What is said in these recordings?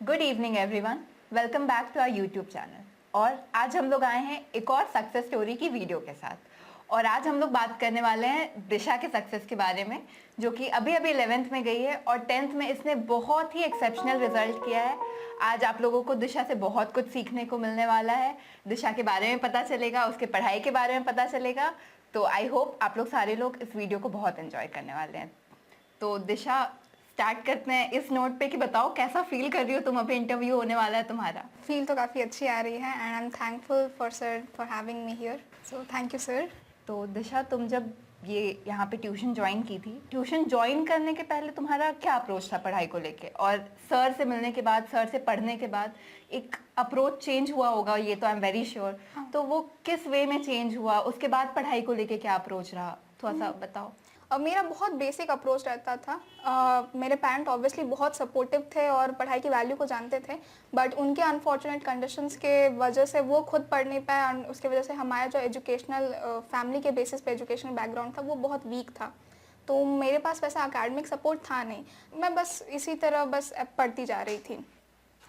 Good evening everyone, welcome back to our YouTube channel. और आज हम लोग आए हैं एक और सक्सेस स्टोरी की वीडियो के साथ। और आज हम लोग बात करने वाले हैं दिशा के सक्सेस के बारे में, जो कि अभी अभी 11th में गई है और 10th में इसने बहुत ही एक्सेप्शनल रिजल्ट किया है। आज आप लोगों को दिशा से बहुत कुछ सीखने को मिलने वाला है। दिशा के बारे में पता चलेगा, उसके पढ़ाई के बारे में पता चलेगा। तो आई होप आप लोग सारे लोग इस वीडियो को बहुत एंजॉय करने वाले हैं। तो दिशा, स्टार्ट करते हैं इस नोट पे कि बताओ कैसा फील कर रही हो तुम, अभी इंटरव्यू होने वाला है तुम्हारा। फील तो काफ़ी अच्छी आ रही है and I am thankful for sir for having me here, so thank you sir. तो दिशा, तुम जब ये यहाँ पे ट्यूशन ज्वाइन की थी, ट्यूशन ज्वाइन करने के पहले तुम्हारा क्या अप्रोच था पढ़ाई को लेके, और सर से मिलने के बाद, सर से पढ़ने के बाद एक अप्रोच चेंज हुआ होगा, ये तो आई एम वेरी श्योर। तो वो किस वे में चेंज हुआ, उसके बाद पढ़ाई को लेके क्या अप्रोच रहा, थोड़ा सा बताओ। मेरा बहुत बेसिक अप्रोच रहता था। मेरे पेरेंट ऑब्वियसली बहुत सपोर्टिव थे और पढ़ाई की वैल्यू को जानते थे, बट उनके अनफॉर्चुनेट कंडीशंस के वजह से वो खुद पढ़ नहीं पाए और उसकी वजह से हमारा जो एजुकेशनल फैमिली के बेसिस पे एजुकेशनल बैकग्राउंड था वो बहुत वीक था। तो मेरे पास वैसा अकेडमिक सपोर्ट था नहीं, मैं बस इसी तरह बस पढ़ती जा रही थी,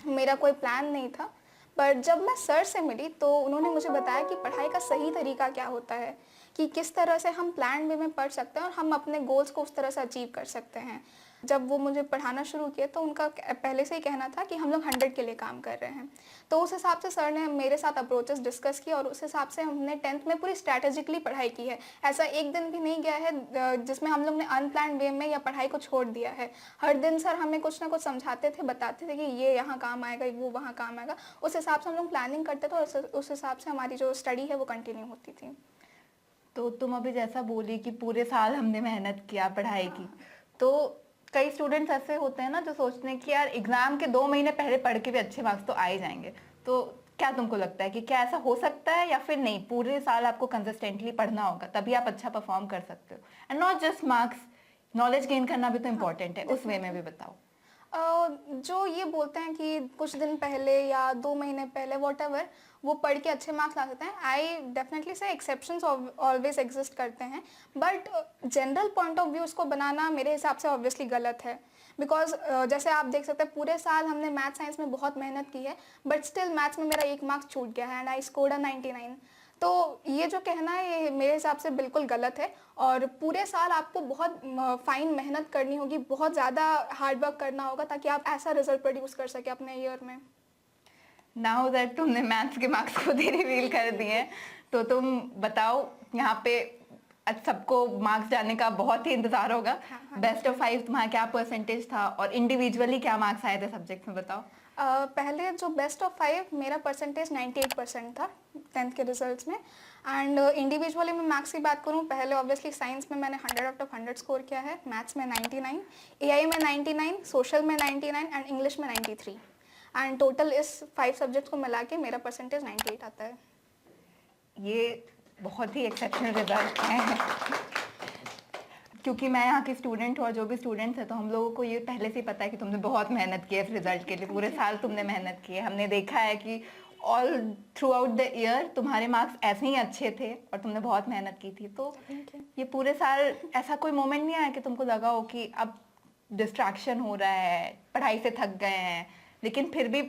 मेरा कोई प्लान नहीं था। पर जब मैं सर से मिली तो उन्होंने मुझे बताया कि पढ़ाई का सही तरीका क्या होता है, कि किस तरह से हम प्लान वे में पढ़ सकते हैं और हम अपने गोल्स को उस तरह से अचीव कर सकते हैं। जब वो मुझे पढ़ाना शुरू किए तो उनका पहले से ही कहना था कि हम लोग 100 के लिए काम कर रहे हैं। तो उस हिसाब से सर ने मेरे साथ अप्रोचेस डिस्कस किए और उस हिसाब से हमने 10th में पूरी स्ट्रैटेजिकली पढ़ाई की है। ऐसा एक दिन भी नहीं गया है जिसमें हम लोग ने अनप्लान वे में या पढ़ाई को छोड़ दिया है। हर दिन सर हमें कुछ ना कुछ समझाते थे, बताते थे कि ये यहाँ काम आएगा, वो वहाँ काम आएगा। उस हिसाब से हम लोग प्लानिंग करते थे और उस हिसाब से हमारी जो स्टडी है वो कंटिन्यू होती थी। तो तुम अभी जैसा बोली कि पूरे साल हमने मेहनत किया पढ़ाई की, तो कई स्टूडेंट्स ऐसे होते हैं ना जो सोचते हैं कि यार एग्जाम के 2 महीने पहले पढ़ के भी अच्छे मार्क्स तो आ ही जाएंगे। तो क्या तुमको लगता है कि क्या ऐसा हो सकता है, या फिर नहीं, पूरे साल आपको कंसिस्टेंटली पढ़ना होगा तभी आप अच्छा परफॉर्म कर सकते हो? And not just marks, knowledge gain करना भी तो इम्पोर्टेंट है, उस वे में भी बताओ। जो ये बोलते हैं कि कुछ दिन पहले या 2 महीने पहले वॉटएवर वो पढ़ के अच्छे मार्क्स ला सकते हैं, आई डेफिनेटली से एक्सेप्शंस ऑलवेज एग्जिस्ट करते हैं, but general point of view उसको बनाना मेरे हिसाब से ऑब्वियसली गलत है। बिकॉज जैसे आप देख सकते हैं पूरे साल हमने मैथ साइंस में बहुत मेहनत की है, बट स्टिल मैथ्स में मेरा 1 मार्क्स छूट गया है एंड आई स्कोर्ड 99। तो ये जो कहना है ये मेरे हिसाब से बिल्कुल गलत है। और पूरे साल आपको बहुत फाइन मेहनत करनी होगी, बहुत ज़्यादा हार्ड वर्क करना होगा ताकि आप ऐसा रिजल्ट प्रोड्यूस कर सके अपने ईयर में। नाउ दैट तुमने मैथ्स के मार्क्स खुद ही रिवील कर दिए हैं, तो तुम बताओ यहाँ पे सबको मार्क्स जानने का बहुत ही इंतजार होगा। बेस्ट ऑफ 5 तुम्हारा क्या परसेंटेज था और इंडिविजुअली क्या मार्क्स आए थे सब्जेक्ट में, बताओ। पहले जो बेस्ट ऑफ 5 मेरा परसेंटेज 98% था 10th के रिजल्ट्स में। एंड इंडिविजुअली मैं मार्क्स की बात करूँ, पहले ऑब्वियसली साइंस में मैंने 100 आउट ऑफ 100 स्कोर किया है, मैथ्स में 99, एआई में 99, सोशल में 99 एंड इंग्लिश में 93। एंड टोटल इस 5 सब्जेक्ट्स को मिला के मेरा परसेंटेज 98 आता है। ये बहुत ही एक्सेप्शनल रिजल्ट है, क्योंकि मैं यहाँ की स्टूडेंट हूँ और जो भी स्टूडेंट्स है तो हम लोगों को ये पहले से ही पता है कि तुमने बहुत मेहनत की है इस रिजल्ट के लिए, पूरे साल तुमने मेहनत की है। हमने देखा है कि all through out the year तुम्हारे मार्क्स ऐसे ही अच्छे थे और तुमने बहुत मेहनत की थी। तो ये पूरे साल ऐसा कोई मोमेंट नहीं आया कि तुमको लगा हो कि अब डिस्ट्रैक्शन हो रहा है, पढ़ाई से थक गए हैं, लेकिन फिर भी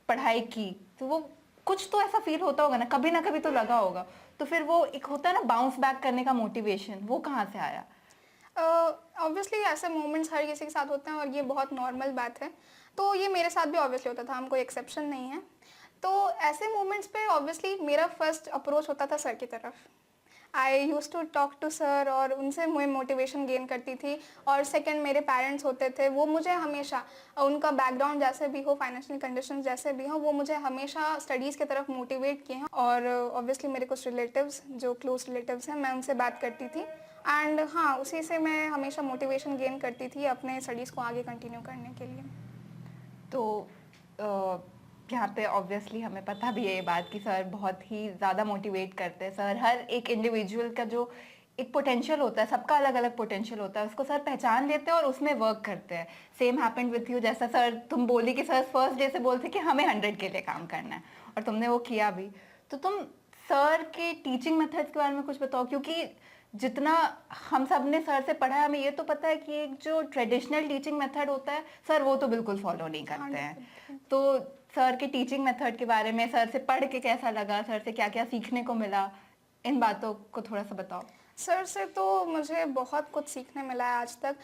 पढ़ाई की, तो वो कुछ तो ऐसा फील होता होगा ना कभी तो लगा होगा। तो फिर वो एक होता है ना बाउंस बैक करने का मोटिवेशन, वो कहाँ से आया? ऑब्वियसली ऐसे मोमेंट्स हर किसी के साथ होते हैं और ये बहुत नॉर्मल बात है। तो ये मेरे साथ भी ऑब्वियसली होता था, हम कोई एक्सेप्शन नहीं है। तो ऐसे मोमेंट्स पे ऑब्वियसली मेरा फर्स्ट अप्रोच होता था सर की तरफ। I used to talk to sir और उनसे मैं मोटिवेशन गेन करती थी। और सेकंड मेरे पेरेंट्स होते थे, वो मुझे हमेशा, उनका बैकग्राउंड जैसे भी हो, फाइनेंशियल कंडीशंस जैसे भी हो, वो मुझे हमेशा स्टडीज़ की तरफ मोटिवेट किए हैं। और ऑब्वियसली मेरे कुछ रिलेटिव्स जो क्लोज रिलेटिव्स हैं, मैं उनसे बात करती थी एंड हाँ, उसी से मैं हमेशा मोटिवेशन गेन करती थी अपने स्टडीज़ को आगे कंटिन्यू करने के लिए। तो यहाँ पे ऑब्वियसली हमें पता भी है ये बात कि सर बहुत ही ज़्यादा मोटिवेट करते हैं। सर हर एक इंडिविजुअल का जो एक पोटेंशियल होता है, सबका अलग अलग पोटेंशियल होता है, उसको सर पहचान लेते हैं और उसमें वर्क करते हैं। सेम हैपेंड विथ यू, जैसा सर तुम बोली कि सर फर्स्ट डे से बोलते कि हमें 100 के लिए काम करना है और तुमने वो किया भी। तो तुम सर के टीचिंग मेथड्स के बारे में कुछ बताओ, क्योंकि जितना हम सब ने सर से पढ़ा है हमें ये तो पता है कि एक जो ट्रेडिशनल टीचिंग मेथड होता है सर वो तो बिल्कुल फॉलो नहीं करते हैं। तो सर के टीचिंग मेथड के बारे में, सर से पढ़ के कैसा लगा, सर से क्या क्या सीखने को मिला, इन बातों को थोड़ा सा बताओ। सर से तो मुझे बहुत कुछ सीखने मिला है आज तक,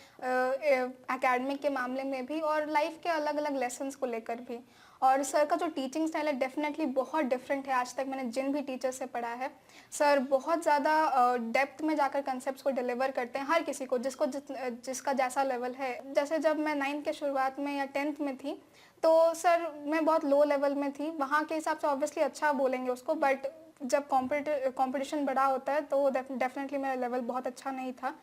एकेडमिक के मामले में भी और लाइफ के अलग अलग लेसन्स को लेकर भी। और सर का जो टीचिंग स्टाइल है डेफिनेटली बहुत डिफरेंट है आज तक मैंने जिन भी टीचर से पढ़ा है। सर बहुत ज़्यादा डेप्थ में जाकर कंसेप्ट्स को डिलीवर करते हैं हर किसी को, जिसका जैसा लेवल है। जैसे जब मैं 9th के शुरुआत में या 10th में थी तो सर मैं बहुत लो लेवल में थी, वहाँ के हिसाब से ऑब्वियसली अच्छा बोलेंगे उसको, बट जब कंपटीशन बड़ा होता है तो डेफिनेटली मेरा लेवल बहुत अच्छा नहीं था।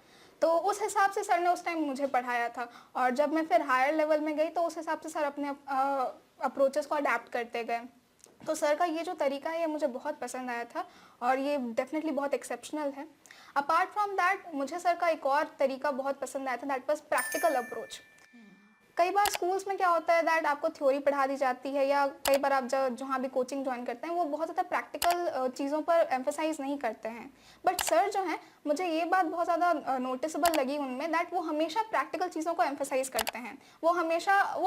तो उस हिसाब से सर ने उस टाइम मुझे पढ़ाया था, और जब मैं फिर हायर लेवल में गई तो उस हिसाब से सर अपने अप्रोचेस को अडेप्ट करते गए। तो सर का ये जो तरीका है ये मुझे बहुत पसंद आया था और ये डेफिनेटली बहुत एक्सेप्शनल है। अपार्ट फ्रॉम दैट मुझे सर का एक और तरीका बहुत पसंद आया था, दैट वाज प्रैक्टिकल अप्रोच। कई बार स्कूल्स में क्या होता है दैट आपको थ्योरी पढ़ा दी जाती है, या कई बार आप जहाँ भी कोचिंग ज्वाइन करते हैं वो बहुत ज़्यादा प्रैक्टिकल चीज़ों पर एम्फेसाइज नहीं करते हैं। बट सर जो हैं मुझे ये बात बहुत ज़्यादा नोटिसेबल लगी उनमें, दैट वो हमेशा प्रैक्टिकल चीज़ों को एम्फेसाइज करते हैं। वो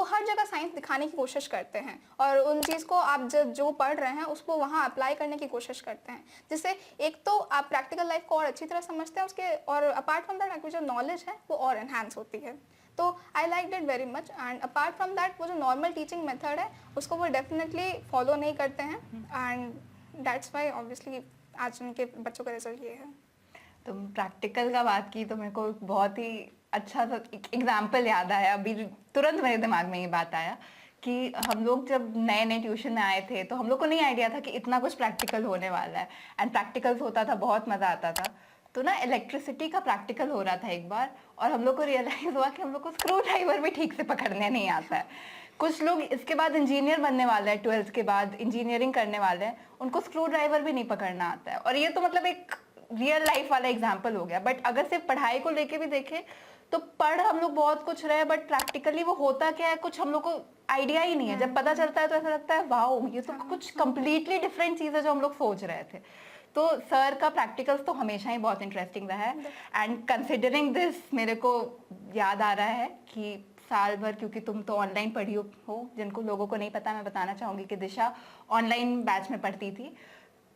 हर जगह साइंस दिखाने की कोशिश करते हैं और उन चीज़ को आप जो पढ़ रहे हैं उसको वहाँ अप्लाई करने की कोशिश करते हैं, जिससे एक तो आप प्रैक्टिकल लाइफ को और अच्छी तरह समझते हैं उसके, और अपार्ट फ्रॉम दैट आपकी जो नॉलेज है वो और एनहांस होती है। तो I like it very much. And apart from that वो जो नॉर्मल टीचिंग मेथड है उसको वो डेफिनेटली फॉलो नहीं करते हैं, एंड दैट्स वाई ऑब्वियसली आज उनके बच्चों का रिजल्ट ये है। तुम प्रैक्टिकल का बात की तो मेरे को बहुत ही अच्छा सा एग्जाम्पल याद आया, अभी तुरंत मेरे दिमाग में ये बात आया कि हम लोग जब नए नए ट्यूशन में आए थे तो हम लोग को नहीं आइडिया था कि इतना कुछ प्रैक्टिकल होने वाला है। एंड प्रैक्टिकल्स होता था, बहुत मज़ा आता था। तो ना इलेक्ट्रिसिटी का प्रैक्टिकल हो रहा था एक बार, और हम लोग को रियलाइज़ हुआ कि हम लोग को स्क्रू ड्राइवर भी ठीक से पकड़ने नहीं आता है। कुछ लोग इसके बाद इंजीनियर बनने वाले हैं, 12th के बाद इंजीनियरिंग करने वाले हैं, उनको स्क्रू ड्राइवर भी नहीं पकड़ना आता है। और ये तो मतलब एक रियल लाइफ वाला एग्जाम्पल हो गया। बट अगर सिर्फ पढ़ाई को लेके भी देखें तो पढ़ हम लोग बहुत कुछ रहे, बट प्रैक्टिकली वो होता क्या है कुछ हम लोग को आइडिया ही नहीं है। जब पता चलता है तो ऐसा लगता है वाओ ये तो कुछ कंप्लीटली डिफरेंट चीज़ है जो हम लोग सोच रहे थे। तो सर का प्रैक्टिकल्स तो हमेशा ही बहुत इंटरेस्टिंग रहा है। एंड कंसिडरिंग दिस मेरे को याद आ रहा है कि साल भर, क्योंकि तुम तो ऑनलाइन पढ़ी हो, जिनको लोगों को नहीं पता मैं बताना चाहूँगी कि दिशा ऑनलाइन बैच में पढ़ती थी।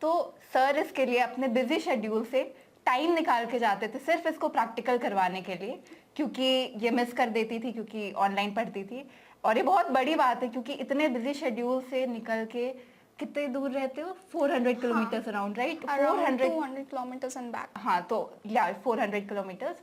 तो सर इसके लिए अपने बिजी शेड्यूल से टाइम निकाल के जाते थे सिर्फ इसको प्रैक्टिकल करवाने के लिए, क्योंकि ये मिस कर देती थी क्योंकि ऑनलाइन पढ़ती थी। और ये बहुत बड़ी बात है क्योंकि इतने बिजी शेड्यूल से निकल के कितने दूर रहते हो, 400 kilometres around, right? 200 kilometres and back. हाँ, तो या 400 किलोमीटर्स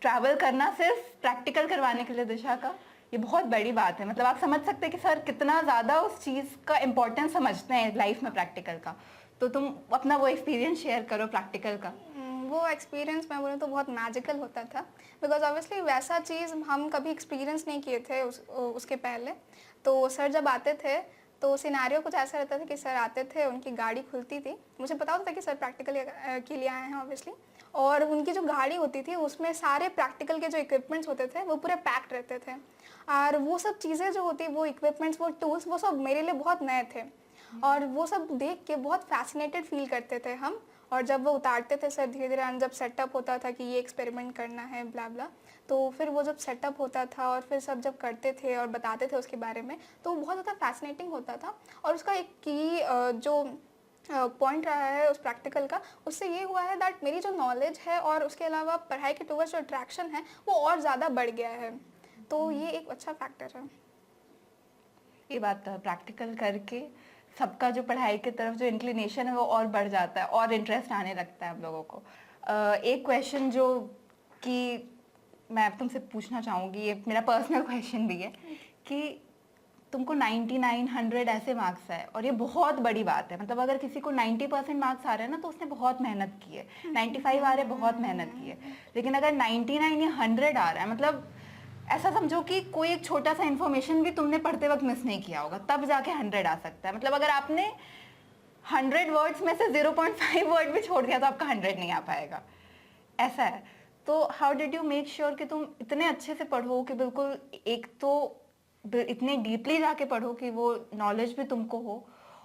ट्रैवल करना सिर्फ प्रैक्टिकल करवाने के लिए दिशा का, ये बहुत बड़ी बात है। मतलब आप समझ सकते हैं कि सर कितना ज़्यादा उस चीज़ का इम्पोर्टेंस समझते हैं लाइफ में प्रैक्टिकल का। तो तुम अपना वो एक्सपीरियंस शेयर करो प्रैक्टिकल का। वो एक्सपीरियंस मैं बोलूँ तो बहुत मैजिकल होता था, बिकॉज ऑब्वियसली वैसा चीज़ हम कभी एक्सपीरियंस नहीं किए थे उसके पहले। तो सर जब आते थे तो सिनारियो कुछ ऐसा रहता था कि सर आते थे, उनकी गाड़ी खुलती थी, मुझे पता होता था कि सर प्रैक्टिकल के लिए आए हैं ऑब्वियसली, और उनकी जो गाड़ी होती थी उसमें सारे प्रैक्टिकल के जो इक्विपमेंट्स होते थे वो पूरे पैक्ड रहते थे। और वो सब चीज़ें जो होती, वो इक्विपमेंट्स, वो टूल्स, वो सब मेरे लिए बहुत नए थे, और वो सब देख के बहुत फैसिनेटेड फील करते थे हम। और जब वो उतारते थे सर धीरे धीरे, जब सेटअप होता था कि ये एक्सपेरिमेंट करना है ब्ला ब्ला, तो फिर वो जब सेटअप होता था और फिर सब जब करते थे और बताते थे उसके बारे में, तो वो बहुत ज़्यादा फैसिनेटिंग होता था। और उसका एक की जो पॉइंट रहा है उस प्रैक्टिकल का, उससे ये हुआ है दैट मेरी जो नॉलेज है और उसके अलावा पढ़ाई के टुवर्ड्स जो अट्रैक्शन है वो और ज़्यादा बढ़ गया है। तो ये एक अच्छा फैक्टर है। ये बात प्रैक्टिकल करके सबका जो पढ़ाई की तरफ जो इंक्लिनेशन है वो और बढ़ जाता है और इंटरेस्ट आने लगता है हम लोगों को। एक क्वेश्चन जो कि मैं तुमसे पूछना चाहूँगी, ये मेरा पर्सनल क्वेश्चन भी है कि तुमको 99, 100 ऐसे मार्क्स आए, और ये बहुत बड़ी बात है। मतलब अगर किसी को 90% मार्क्स आ रहे हैं ना तो उसने बहुत मेहनत की है, 95 आ रहे हैं बहुत मेहनत की है। लेकिन अगर 99 या 100 आ रहा है, मतलब ऐसा समझो कि कोई एक छोटा सा इन्फॉर्मेशन भी तुमने पढ़ते वक्त मिस नहीं किया होगा, तब जाके 100 आ सकता है। मतलब अगर आपने 100 वर्ड्स में से 0.5 वर्ड भी छोड़ दिया तो आपका 100 नहीं आ पाएगा, ऐसा है। तो how did you make sure कि तुम इतने अच्छे से पढ़ो कि बिल्कुल एक तो इतने डीपली जाके पढ़ो कि वो नॉलेज भी तुमको हो,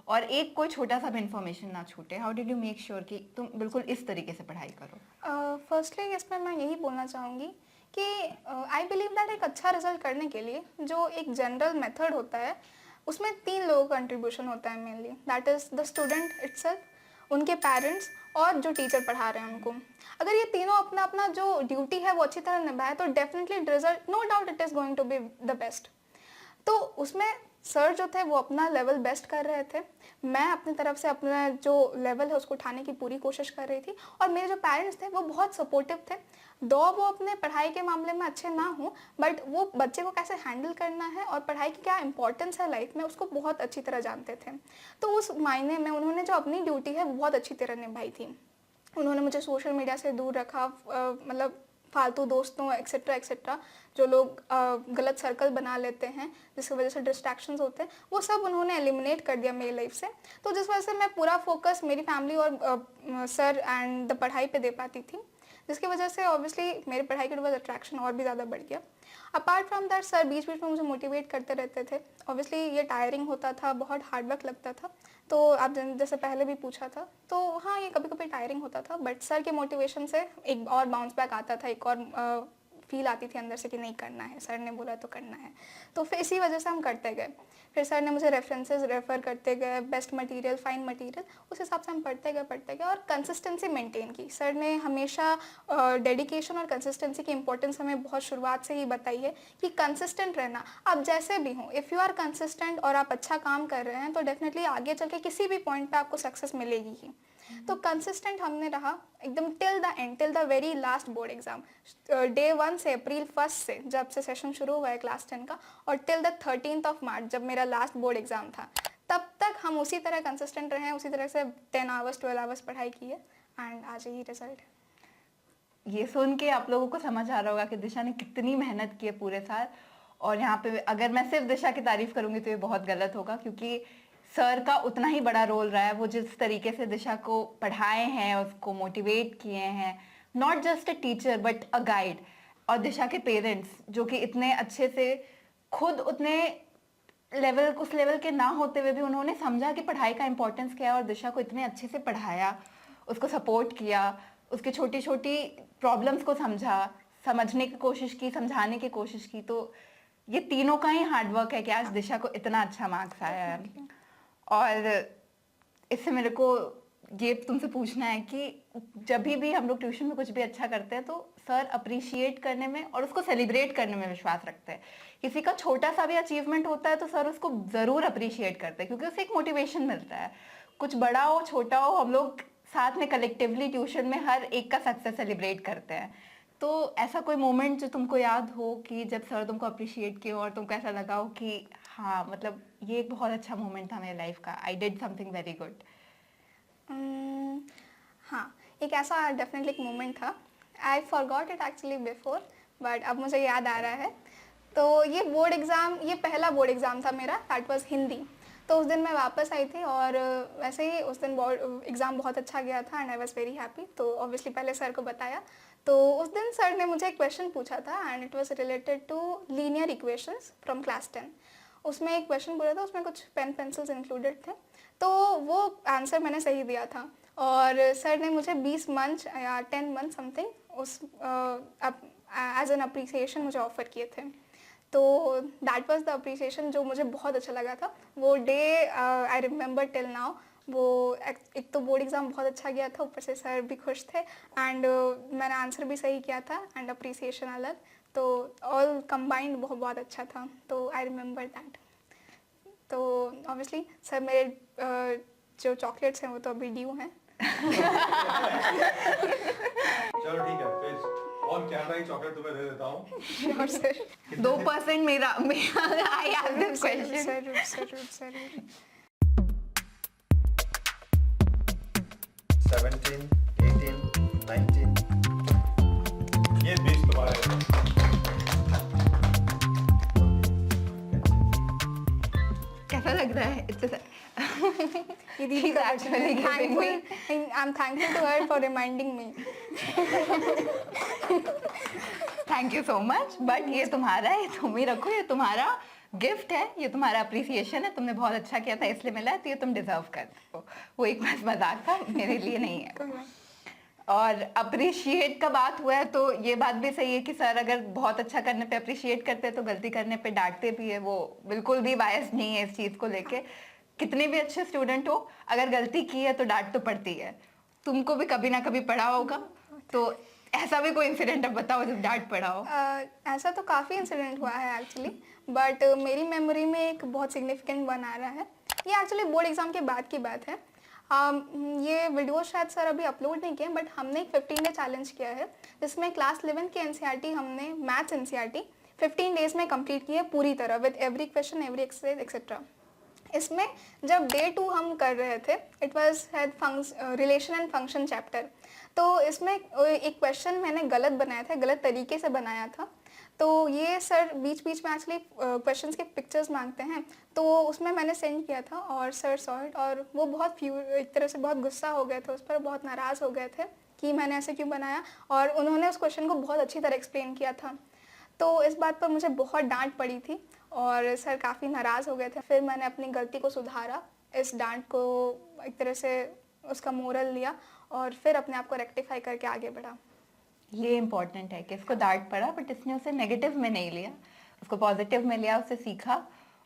और एक कोई छोटा सा भी इंफॉर्मेशन ना छूटे? How did you make sure कि तुम बिल्कुल इस तरीके से पढ़ाई करो? फर्स्टली इसमें मैं यही बोलना चाहूँगी कि आई बिलीव दैट एक अच्छा रिजल्ट करने के लिए जो एक जनरल मेथड होता है उसमें 3 लोगों का कंट्रीब्यूशन होता है mainly, that is the student itself, उनके पेरेंट्स और जो टीचर पढ़ा रहे हैं उनको। अगर ये तीनों अपना अपना जो ड्यूटी है वो अच्छी तरह निभाए तो definitely result, no doubt it is going to be the best. तो उसमें सर जो थे वो अपना लेवल बेस्ट कर रहे थे, मैं अपनी तरफ से अपना जो लेवल है उसको उठाने की पूरी कोशिश कर रही थी, और मेरे जो पेरेंट्स थे वो बहुत सपोर्टिव थे। दो वो अपने पढ़ाई के मामले में अच्छे ना हों, बट वो बच्चे को कैसे हैंडल करना है और पढ़ाई की क्या इंपॉर्टेंस है लाइफ में उसको बहुत अच्छी तरह जानते थे। तो उस मायने में उन्होंने जो अपनी ड्यूटी है वो बहुत अच्छी तरह निभाई थी। उन्होंने मुझे सोशल मीडिया से दूर रखा, मतलब फालतू दोस्तों एक्सेट्रा एक्सेट्रा जो लोग गलत सर्कल बना लेते हैं जिसकी वजह से डिस्ट्रैक्शंस होते हैं, वो सब उन्होंने एलिमिनेट कर दिया मेरी लाइफ से। तो जिस वजह से मैं पूरा फोकस मेरी फैमिली और सर एंड द पढ़ाई पे दे पाती थी, जिसकी वजह से ऑब्वियसली मेरी पढ़ाई के बाद अट्रैक्शन और भी ज़्यादा बढ़ गया। अपार्ट फ्रॉम दैट सर बीच बीच में मुझे मोटिवेट करते रहते थे। ऑब्वियसली ये टायरिंग होता था, बहुत हार्ड वर्क लगता था, तो आप जैसे पहले भी पूछा था, तो हाँ ये कभी कभी टायरिंग होता था, बट सर के मोटिवेशन से एक और बाउंस बैक आता था, एक और फील आती थी अंदर से कि नहीं करना है, सर ने बोला तो करना है। तो फिर इसी वजह से हम करते गए। फिर सर ने मुझे रेफरेंसेस रेफ़र करते गए, बेस्ट मटेरियल, फाइन मटेरियल, उस हिसाब से हम पढ़ते गए और कंसिस्टेंसी मेंटेन की। सर ने हमेशा डेडिकेशन और कंसिस्टेंसी की इंपॉर्टेंस हमें बहुत शुरुआत से ही बताई है कि कंसिस्टेंट रहना, आप जैसे भी हों, इफ़ यू आर कंसिस्टेंट और आप अच्छा काम कर रहे हैं तो डेफिनेटली आगे चल के किसी भी पॉइंट पे आपको सक्सेस मिलेगी ही। तो कंसिस्टेंट हमने रहा एकदम till the end, till the very last board exam. Day 1 से अप्रैल 1 से जब से सेशन शुरू हुआ है क्लास 10 का, और टिल द 13th मार्च जब मेरा लास्ट बोर्ड एग्जाम था, तब तक हम उसी तरह कंसिस्टेंट रहे हैं, उसी तरह से 10 आवर्स 12 आवर्स पढ़ाई की है, एंड आज यही रिजल्ट है। ये सुन के आप लोगों को समझ आ रहा होगा कि दिशा ने कितनी मेहनत की है पूरे साल। और यहाँ पे अगर मैं सिर्फ दिशा की तारीफ करूंगी तो ये बहुत गलत होगा, क्योंकि सर का उतना ही बड़ा रोल रहा है। वो जिस तरीके से दिशा को पढ़ाए हैं, उसको मोटिवेट किए हैं, not just a teacher but a guide. और दिशा के पेरेंट्स जो कि इतने अच्छे से खुद उतने लेवल, उस लेवल के ना होते हुए भी उन्होंने समझा कि पढ़ाई का इंपॉर्टेंस क्या है, और दिशा को इतने अच्छे से पढ़ाया, उसको सपोर्ट किया, उसकी छोटी छोटी प्रॉब्लम्स को समझा, समझने की कोशिश की, समझाने की कोशिश की। तो ये तीनों का ही हार्डवर्क है कि आज दिशा को इतना अच्छा मार्क्स आया है। और इससे मेरे को ये तुमसे पूछना है कि जब भी हम लोग ट्यूशन में कुछ भी अच्छा करते हैं तो सर अप्रिशिएट करने में और उसको सेलिब्रेट करने में विश्वास रखते हैं। किसी का छोटा सा भी अचीवमेंट होता है तो सर उसको ज़रूर अप्रिशिएट करते हैं, क्योंकि उससे एक मोटिवेशन मिलता है। कुछ बड़ा हो छोटा हो, हम लोग साथ में कलेक्टिवली ट्यूशन में हर एक का सक्सेस सेलिब्रेट करते हैं। तो ऐसा कोई मोमेंट जो तुमको याद हो कि जब सर तुमको अप्रिशिएट किए और तुमको ऐसा लगा हो कि हाँ मतलब ये एक बहुत अच्छा मोमेंट था मेरी लाइफ का, I did something very good? हाँ, एक ऐसा डेफिनेटली एक मोमेंट था। I forgot it actually before, but अब मुझे याद आ रहा है। तो ये बोर्ड एग्ज़ाम, ये पहला बोर्ड एग्ज़ाम था मेरा, दैट वाज हिंदी। तो उस दिन मैं वापस आई थी और वैसे ही उस दिन बोर्ड एग्ज़ाम बहुत अच्छा गया था and I was very happy. तो ऑब्वियसली पहले सर को बताया। तो उस दिन सर ने मुझे एक क्वेश्चन पूछा था and it was related to linear equations from class 10। उसमें एक क्वेश्चन बोला था, उसमें कुछ पेन पेंसिल्स इंक्लूडेड थे, तो वो आंसर मैंने सही दिया था और सर ने मुझे 20 मंथ या 10 मंथ समथिंग उस एज एन अप्रिसिएशन मुझे ऑफ़र किए थे। तो दैट वाज द अप्रिसिएशन जो मुझे बहुत अच्छा लगा था। वो day I remember till now. वो एक तो बोर्ड एग्ज़ाम बहुत अच्छा गया था, ऊपर से सर भी खुश थे एंड मैंने आंसर भी सही किया था एंड अप्रिसिएशन अलग, तो ऑल कंबाइंड बहुत अच्छा था। तो आई रिमेंबर दैट। तो ऑब्वियसली सर मेरे जो चॉकलेट्स हैं वो तो अभी ड्यू हैं। चलो ठीक है, फिर ऑन कैमरा ही चॉकलेट तुम्हें दे देता हूँ। Sure sir. 2% मेरा आई हैव दिस क्वेश्चन। जरूर। 17, 18, 19 ये 20 तुम्हारे हैं। कैसा लग रहा है? ये दीदी का actually giving me. I'm thankful to her for reminding me. Thank you so much. But ये तुम्हारा है, तुम ही रखो, ये तुम्हारा गिफ्ट है, ये तुम्हारा अप्रिसिएशन है, तुमने बहुत अच्छा किया था इसलिए मिला है, तो ये तुम डिजर्व करते हो। वो एक बस मजाक था, मेरे लिए नहीं है। कोई बात और अप्रिशिएट का बात हुआ है तो ये बात भी सही है कि सर अगर बहुत अच्छा करने पे अप्रिशिएट करते हैं तो गलती करने पे डांटते भी है। वो बिल्कुल भी बायस नहीं है इस चीज को लेके। कितने भी अच्छे स्टूडेंट हो, अगर गलती की है तो डांट तो पड़ती है। तुमको भी कभी ना कभी पढ़ा होगा, तो ऐसा भी कोई इंसिडेंट अब बताओ जब डांट पड़ा हो। ऐसा तो काफ़ी इंसिडेंट हुआ है एक्चुअली, बट मेरी मेमोरी में एक बहुत सिग्निफिकेंट वन आ रहा है। ये एक्चुअली बोर्ड एग्जाम के बाद की बात है। ये वीडियो शायद सर अभी अपलोड नहीं किए, बट हमने एक 15 डे चैलेंज किया है जिसमें क्लास 11 के एनसीईआरटी हमने मैथ्स एनसीईआरटी 15 डेज में कंप्लीट की है पूरी तरह, with every question, every exercise etcetera. इसमें जब डे 2 हम कर रहे थे, it was relation and function chapter. तो इसमें एक क्वेश्चन मैंने गलत बनाया था, गलत तरीके से बनाया था। तो ये सर बीच बीच में एक्चुअली क्वेश्चंस के पिक्चर्स मांगते हैं, तो उसमें मैंने सेंड किया था और सर सॉ इट, और वो बहुत एक तरह से बहुत गुस्सा हो गए थे उस पर, बहुत नाराज़ हो गए थे कि मैंने ऐसे क्यों बनाया, और उन्होंने उस क्वेश्चन को बहुत अच्छी तरह एक्सप्लेन किया था। तो इस बात पर मुझे बहुत डांट पड़ी थी और सर काफ़ी नाराज़ हो गए थे। फिर मैंने अपनी गलती को सुधारा, इस डांट को एक तरह से उसका मोरल लिया और फिर अपने आप को रेक्टिफाई करके आगे बढ़ा। ये इम्पोर्टेंट है कि इसको डांट पड़ा, बट इसने उसे नेगेटिव में नहीं लिया, उसको पॉजिटिव में लिया, उससे सीखा।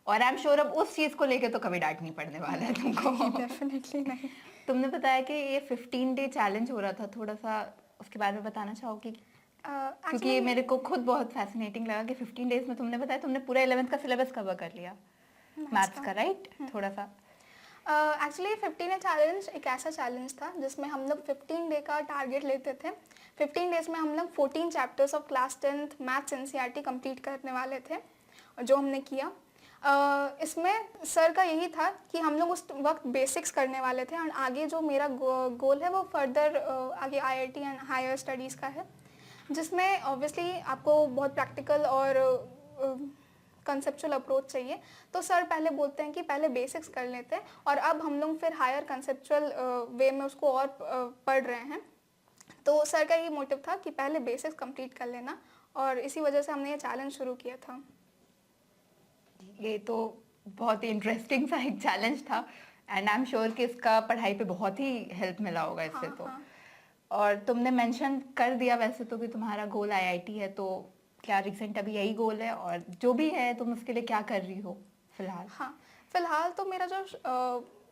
और आई एम श्योर अब उस चीज़ को लेके तो कभी डांट नहीं पड़ने वाला है तुमको। डेफिनेटली नहीं। तुमने बताया कि ये 15 डे चैलेंज हो रहा था, थोड़ा सा उसके बारे में बताना चाहोगी? क्योंकि ये मेरे को खुद बहुत फैसिनेटिंग लगा कि 15 डेज में तुमने बताया तुमने पूरा 11th का सिलेबस कवर कर लिया मैथ्स का, राइट? थोड़ा सा एक्चुअली 15 डे चैलेंज एक ऐसा चैलेंज था जिसमें हम लोग 15 डे का टारगेट लेते थे। 15 डेज में हम लोग 14 chapters of class 10th maths NCERT complete करने वाले थे, और जो हमने किया इसमें सर का यही था कि हम लोग उस वक्त बेसिक्स करने वाले थे, और आगे जो मेरा गोल है वो फर्दर आगे आईआईटी एंड हायर स्टडीज़ का है, जिसमें ऑब्वियसली आपको बहुत प्रैक्टिकल और कंसेप्चुअल अप्रोच चाहिए। तो सर पहले बोलते हैं कि पहले बेसिक्स कर लेते हैं, और अब हम लोग फिर हायर कंसेप्चुअल वे में उसको और पढ़ रहे हैं। तो सर का ये मोटिव था कि पहले बेसिक्स कंप्लीट कर लेना, और इसी वजह से हमने ये चैलेंज शुरू किया था। ये तो बहुत ही इंटरेस्टिंग सा एक चैलेंज था, एंड आई एम श्योर कि इसका पढ़ाई पे बहुत ही हेल्प मिला होगा इससे। तो और तुमने मेंशन कर दिया वैसे तो कि तुम्हारा गोल आईआईटी है, तो क्या रिसेंट अभी यही गोल है, और जो भी है तुम उसके लिए क्या कर रही हो फिलहाल? हाँ, फिलहाल तो मेरा जो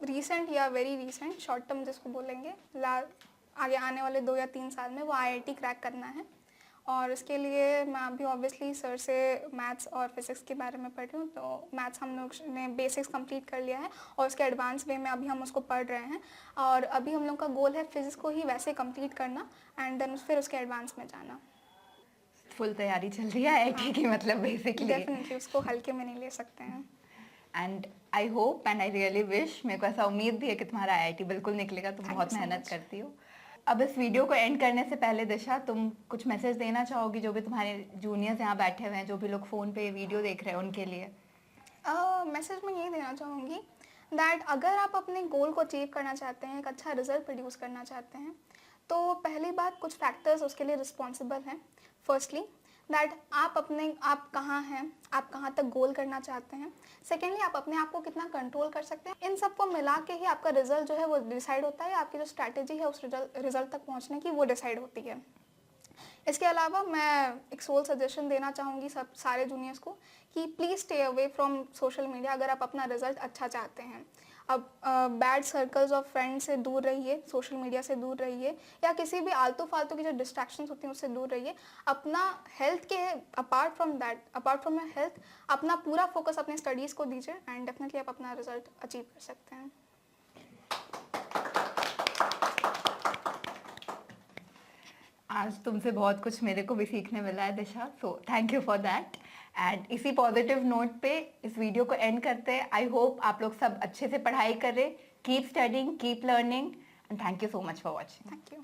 रीसेंट या वेरी रीसेंट शॉर्ट टर्म जिसको बोलेंगे, आगे आने वाले 2 या 3 साल में वो आईआईटी क्रैक करना है। और इसके लिए मैं अभी ऑब्वियसली सर से मैथ्स और फिज़िक्स के बारे में पढ़ रही हूँ। तो मैथ्स हम लोग ने बेसिक्स कंप्लीट कर लिया है, और उसके एडवांस वे में अभी हम उसको पढ़ रहे हैं, और अभी हम लोग का गोल है फिज़िक्स को ही वैसे कंप्लीट करना, एंड देन फिर उसके एडवांस में जाना। फुल तैयारी चल रही है आईआईटी की, मतलब बेसिकली डेफिनेटली उसको हल्के में नहीं ले सकते हैं। And I hope and I really wish, मेरे को ऐसा उम्मीद भी है कि तुम्हारा आईआईटी बिल्कुल निकलेगा, तुम बहुत मेहनत करती हो। अब इस वीडियो को एंड करने से पहले दिशा, तुम कुछ मैसेज देना चाहोगी जो भी तुम्हारे जूनियर्स यहाँ बैठे हुए हैं, जो भी लोग फ़ोन पे वीडियो देख रहे हैं उनके लिए? मैसेज मैं ये देना चाहूँगी दैट अगर आप अपने गोल को अचीव करना चाहते हैं, एक अच्छा रिजल्ट प्रोड्यूस करना चाहते हैं, तो पहली बात कुछ फैक्टर्स उसके लिए रिस्पॉन्सिबल हैं। फर्स्टली दैट आप कहाँ हैं, आप कहाँ तक गोल करना चाहते हैं। सेकेंडली आप अपने आप को कितना कंट्रोल कर सकते हैं। इन सबको मिला के ही आपका रिजल्ट जो है वो डिसाइड होता है, आपकी जो स्ट्रैटेजी है उस रिजल्ट तक पहुँचने की वो डिसाइड होती है। इसके अलावा मैं एक सोल सजेशन देना चाहूँगी सारे जूनियर्स को कि please stay away from social media अगर आप अपना रिजल्ट अच्छा चाहते हैं। अब बैड सर्कल्स ऑफ फ्रेंड्स से दूर रहिए, सोशल मीडिया से दूर रहिए, या किसी भी आलतू फालतू की जो डिस्ट्रैक्शंस होती हैं उससे दूर रहिए। अपना हेल्थ के अपार्ट फ्रॉम योर हेल्थ अपना पूरा फोकस अपने स्टडीज़ को दीजिए, एंड डेफिनेटली आप अपना रिजल्ट अचीव कर सकते हैं। आज तुमसे बहुत कुछ मेरे को भी सीखने मिला है Disha, so thank you for that. And इसी पॉजिटिव नोट पे इस वीडियो को एंड करते हैं। आई होप आप लोग सब अच्छे से पढ़ाई करें, keep studying, keep learning, and thank you so much for watching. Thank you.